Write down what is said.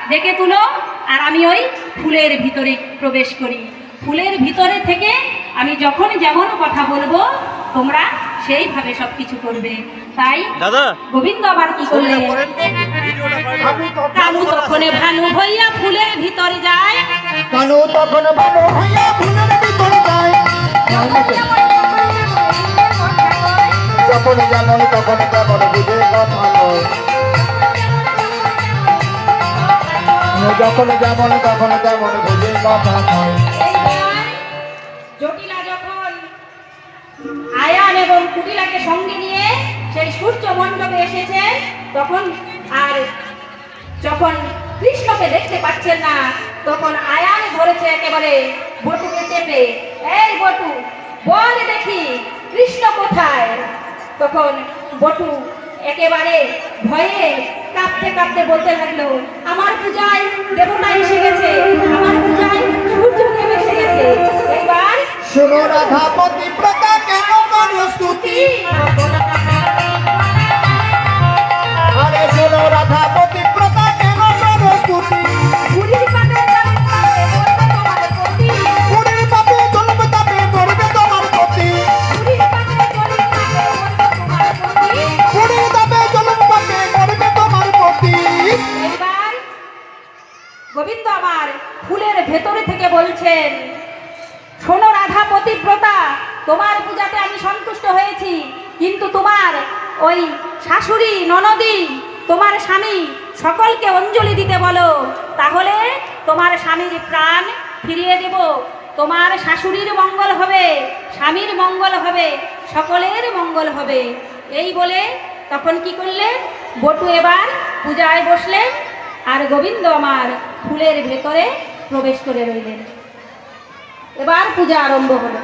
ডেকে তুলো, আর আমি ওই ফুলের ভিতরে প্রবেশ করি। ফুলের ভিতরে থেকে আমি যখন যেমন কথা বলবো তোমরা সেইভাবে সব কিছু করবে। তাই গোবিন্দ আবার কি করলেন, কানু তখন ভানু হইয়া ফুলের ভিতরে যায়, কানু তখন ভানু হইয়া ফুলের ভিতরে যায়, যখন যেমন তখন তেমন বুঝে কথা নয়, যখন যেমন তখন তেমন বুঝে কথা নয়। জটিলা যখন আয়ান এবং কুটিলাকে সঙ্গে নিয়ে সেই সূর্য মণ্ডপে এসেছে, তখন আর যখন কৃষ্ণকে দেখতে পাচ্ছেন না, তখন আয়ান ধরেছে একেবারে বটুকে চেপে, এই বটু বল দেখি কৃষ্ণ কোথায়। তখন বটু একেবারে ভয়ে কাঁপতে কাঁপতে বলতে লাগলো, আমার পূজায় দেবতা এসে গেছে, আমার পূজায় সূর্য দেব এসে গেছে। এবার শোনো রাধা পতিব্রতা কেন করো স্তুতি, আরে শোনো রাধা পতিব্রতা কেন করো স্তুতি, বুড়ির পাতে জন্ম পাবে মরবে তোমার পতি, বুড়ির পাপে জন্ম তাপে মরবে তোমার পতি, বুড়ির পাতে জন্ম পাবে মরবে তোমার পতি। বুড়ির পাপে জন্ম পাপে মরবে তোমার পতি। এবার গোবিন্দ আমার ফুলের ভেতরে থেকে বলছেন, শোনো রাধা পতিব্রতা, তোমার পূজাতে আমি সন্তুষ্ট হয়েছি, কিন্তু তোমার ওই শাশুড়ি ননদি তোমার স্বামী সকলকে অঞ্জলি দিতে বলো, তাহলে তোমার স্বামীর প্রাণ ফিরিয়ে দেব, তোমার শাশুড়ির মঙ্গল হবে, স্বামীর মঙ্গল হবে, সকলের মঙ্গল হবে। এই বলে তখন কি করলেন, বটু এবার পূজায় বসলেন, আর গোবিন্দ আমার ফুলের ভেতরে প্রবেশ করে রইলেন। এবার পূজা আরম্ভ হলো।